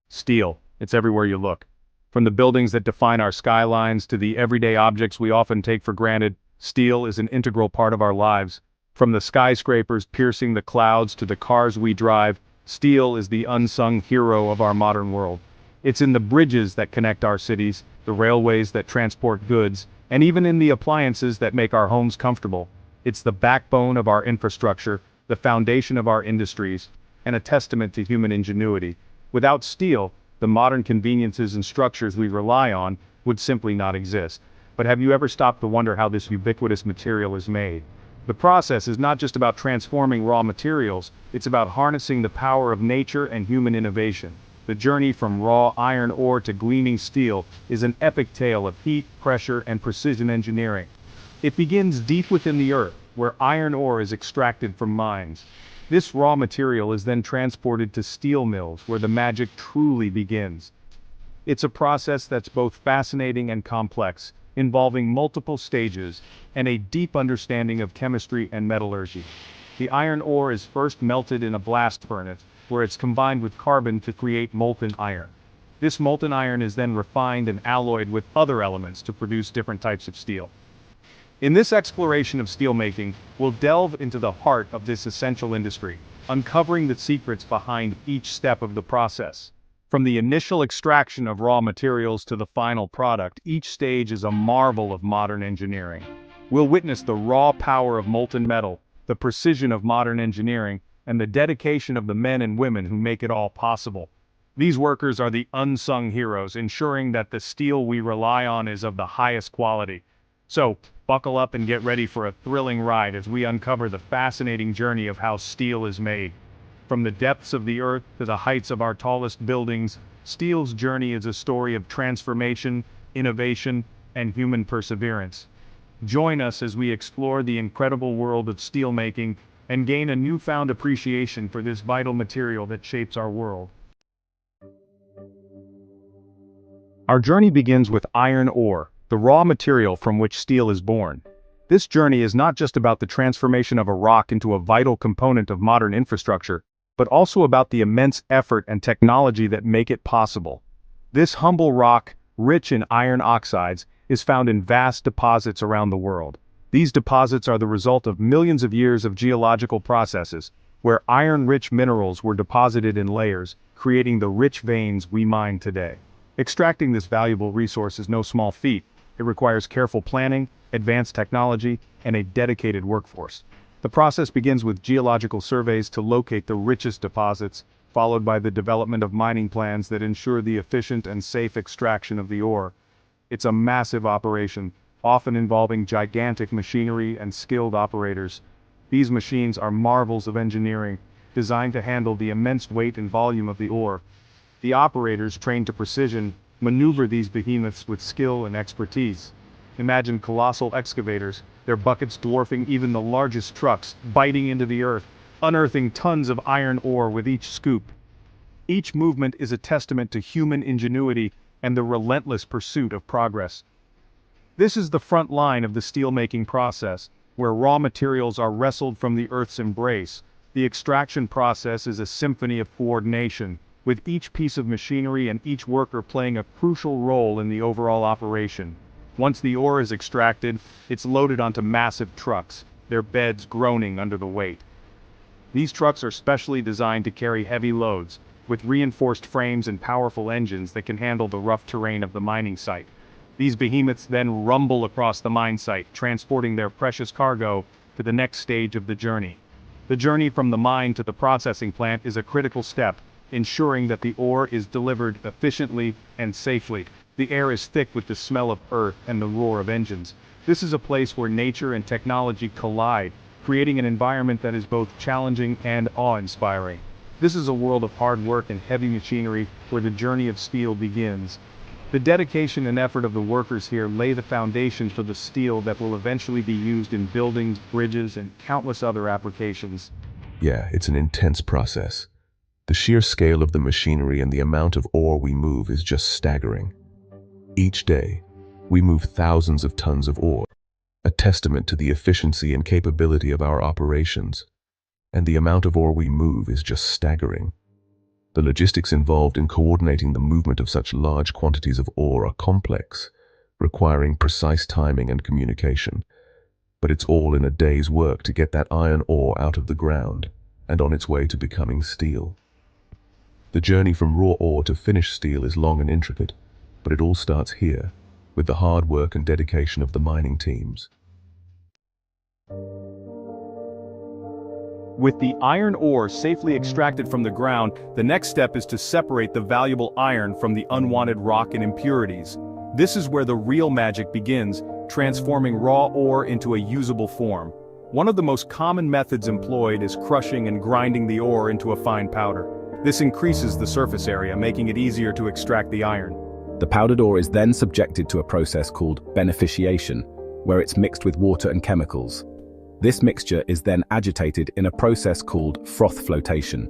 Steel, it's everywhere you look. From the buildings that define our skylines to the everyday objects we often take for granted, steel is an integral part of our lives. From the skyscrapers piercing the clouds to the cars we drive, steel is the unsung hero of our modern world. It's in the bridges that connect our cities, the railways that transport goods, and even in the appliances that make our homes comfortable. It's the backbone of our infrastructure, the foundation of our industries, and a testament to human ingenuity. Without steel, the modern conveniences and structures we rely on would simply not exist. But have you ever stopped to wonder how this ubiquitous material is made? The process is not just about transforming raw materials, it's about harnessing the power of nature and human innovation. The journey from raw iron ore to gleaming steel is an epic tale of heat, pressure, and precision engineering. It begins deep within the earth, where iron ore is extracted from mines. This raw material is then transported to steel mills, where the magic truly begins. It's a process that's both fascinating and complex, involving multiple stages and a deep understanding of chemistry and metallurgy. The iron ore is first melted in a blast furnace, where it's combined with carbon to create molten iron. This molten iron is then refined and alloyed with other elements to produce different types of steel. In this exploration of steelmaking, we'll delve into the heart of this essential industry, uncovering the secrets behind each step of the process. From the initial extraction of raw materials to the final product, each stage is a marvel of modern engineering. We'll witness the raw power of molten metal, the precision of modern engineering, and the dedication of the men and women who make it all possible. These workers are the unsung heroes, ensuring that the steel we rely on is of the highest quality. So, buckle up and get ready for a thrilling ride as we uncover the fascinating journey of how steel is made. From the depths of the earth to the heights of our tallest buildings, steel's journey is a story of transformation, innovation, and human perseverance. Join us as we explore the incredible world of steelmaking and gain a newfound appreciation for this vital material that shapes our world. Our journey begins with iron ore, the raw material from which steel is born. This journey is not just about the transformation of a rock into a vital component of modern infrastructure, but also about the immense effort and technology that make it possible. This humble rock, rich in iron oxides, is found in vast deposits around the world. These deposits are the result of millions of years of geological processes, where iron-rich minerals were deposited in layers, creating the rich veins we mine today. Extracting this valuable resource is no small feat. It requires careful planning, advanced technology, and a dedicated workforce. The process begins with geological surveys to locate the richest deposits, followed by the development of mining plans that ensure the efficient and safe extraction of the ore. It's a massive operation, often involving gigantic machinery and skilled operators. These machines are marvels of engineering, designed to handle the immense weight and volume of the ore. The operators, trained to precision, maneuver these behemoths with skill and expertise. Imagine colossal excavators, their buckets dwarfing even the largest trucks, biting into the earth, unearthing tons of iron ore with each scoop. Each movement is a testament to human ingenuity and the relentless pursuit of progress. This is the front line of the steelmaking process, where raw materials are wrestled from the earth's embrace. The extraction process is a symphony of coordination, with each piece of machinery and each worker playing a crucial role in the overall operation. Once the ore is extracted, it's loaded onto massive trucks, their beds groaning under the weight. These trucks are specially designed to carry heavy loads, with reinforced frames and powerful engines that can handle the rough terrain of the mining site. These behemoths then rumble across the mine site, transporting their precious cargo to the next stage of the journey. The journey from the mine to the processing plant is a critical step, ensuring that the ore is delivered efficiently and safely. The air is thick with the smell of earth and the roar of engines. This is a place where nature and technology collide, creating an environment that is both challenging and awe-inspiring. This is a world of hard work and heavy machinery where the journey of steel begins. The dedication and effort of the workers here lay the foundation for the steel that will eventually be used in buildings, bridges, and countless other applications. Yeah, it's an intense process. The sheer scale of the machinery and the amount of ore we move is just staggering. Each day, we move thousands of tons of ore, a testament to the efficiency and capability of our operations. And the amount of ore we move is just staggering. The logistics involved in coordinating the movement of such large quantities of ore are complex, requiring precise timing and communication. But it's all in a day's work to get that iron ore out of the ground and on its way to becoming steel. The journey from raw ore to finished steel is long and intricate, but it all starts here, with the hard work and dedication of the mining teams. With the iron ore safely extracted from the ground, the next step is to separate the valuable iron from the unwanted rock and impurities. This is where the real magic begins, transforming raw ore into a usable form. One of the most common methods employed is crushing and grinding the ore into a fine powder. This increases the surface area, making it easier to extract the iron. The powdered ore is then subjected to a process called beneficiation, where it's mixed with water and chemicals. This mixture is then agitated in a process called froth flotation.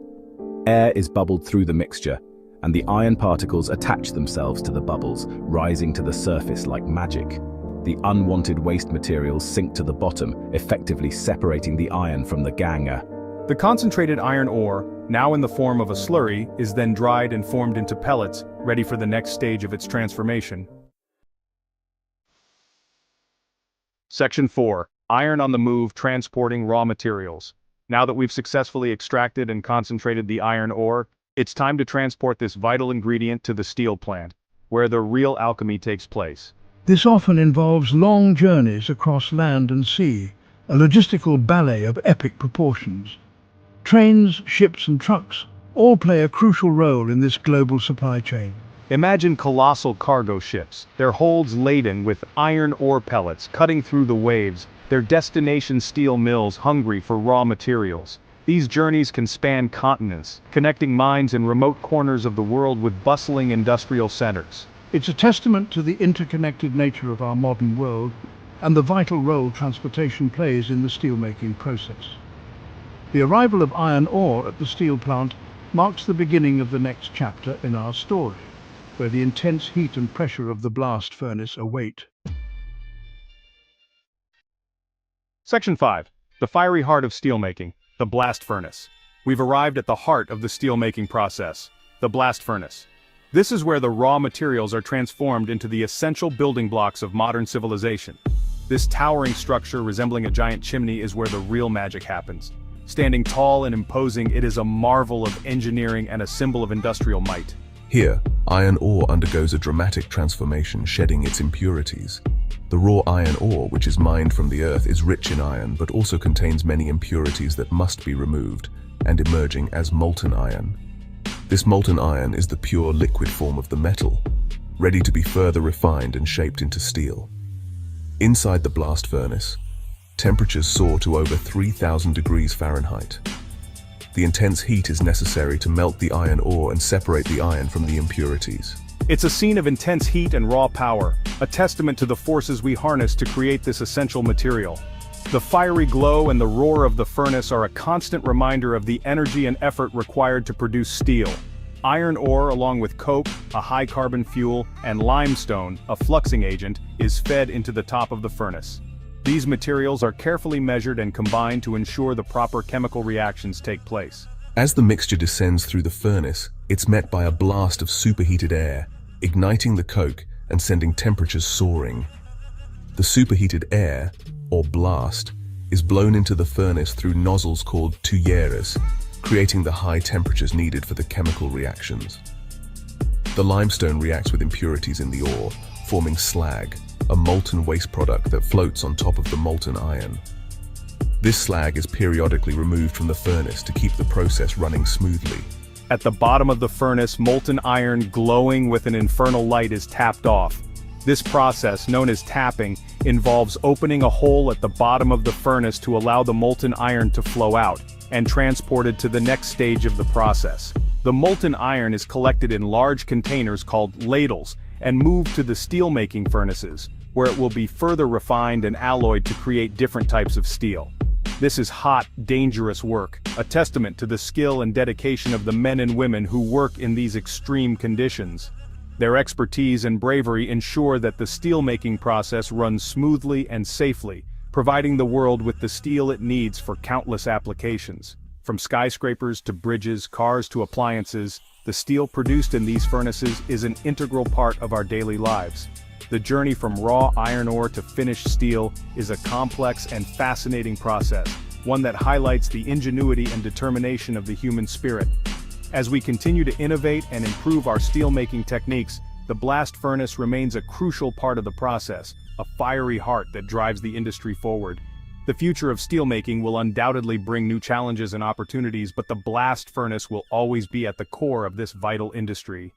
Air is bubbled through the mixture, and the iron particles attach themselves to the bubbles, rising to the surface like magic. The unwanted waste materials sink to the bottom, effectively separating the iron from the gangue. The concentrated iron ore, now in the form of a slurry, is then dried and formed into pellets, ready for the next stage of its transformation. Section 4. Iron on the move, transporting raw materials. Now that we've successfully extracted and concentrated the iron ore, it's time to transport this vital ingredient to the steel plant, where the real alchemy takes place. This often involves long journeys across land and sea, a logistical ballet of epic proportions. Trains, ships and trucks all play a crucial role in this global supply chain. Imagine colossal cargo ships, their holds laden with iron ore pellets cutting through the waves, their destination steel mills hungry for raw materials. These journeys can span continents, connecting mines in remote corners of the world with bustling industrial centers. It's a testament to the interconnected nature of our modern world and the vital role transportation plays in the steelmaking process. The arrival of iron ore at the steel plant marks the beginning of the next chapter in our story, where the intense heat and pressure of the blast furnace await. Section 5. The fiery heart of steelmaking, the blast furnace. We've arrived at the heart of the steelmaking process, the blast furnace. This is where the raw materials are transformed into the essential building blocks of modern civilization. This towering structure resembling a giant chimney is where the real magic happens. Standing tall and imposing, it is a marvel of engineering and a symbol of industrial might. Here, iron ore undergoes a dramatic transformation, shedding its impurities. The raw iron ore, which is mined from the earth, is rich in iron, but also contains many impurities that must be removed, and emerging as molten iron. This molten iron is the pure liquid form of the metal, ready to be further refined and shaped into steel. Inside the blast furnace, temperatures soar to over 3,000 degrees Fahrenheit. The intense heat is necessary to melt the iron ore and separate the iron from the impurities. It's a scene of intense heat and raw power, a testament to the forces we harness to create this essential material. The fiery glow and the roar of the furnace are a constant reminder of the energy and effort required to produce steel. Iron ore, along with coke, a high-carbon fuel, and limestone, a fluxing agent, is fed into the top of the furnace. These materials are carefully measured and combined to ensure the proper chemical reactions take place. As the mixture descends through the furnace, it's met by a blast of superheated air, igniting the coke and sending temperatures soaring. The superheated air, or blast, is blown into the furnace through nozzles called tuyeres, creating the high temperatures needed for the chemical reactions. The limestone reacts with impurities in the ore, forming slag, a molten waste product that floats on top of the molten iron. This slag is periodically removed from the furnace to keep the process running smoothly. At the bottom of the furnace, molten iron glowing with an infernal light is tapped off. This process, known as tapping, involves opening a hole at the bottom of the furnace to allow the molten iron to flow out, and transported to the next stage of the process. The molten iron is collected in large containers called ladles, and moved to the steelmaking furnaces, where it will be further refined and alloyed to create different types of steel. This is hot, dangerous work, a testament to the skill and dedication of the men and women who work in these extreme conditions. Their expertise and bravery ensure that the steelmaking process runs smoothly and safely, providing the world with the steel it needs for countless applications. From skyscrapers to bridges, cars to appliances, The steel produced in these furnaces is an integral part of our daily lives. The journey from raw iron ore to finished steel is a complex and fascinating process, one that highlights the ingenuity and determination of the human spirit. As we continue to innovate and improve our steelmaking techniques, the blast furnace remains a crucial part of the process, a fiery heart that drives the industry forward. The future of steelmaking will undoubtedly bring new challenges and opportunities, but the blast furnace will always be at the core of this vital industry.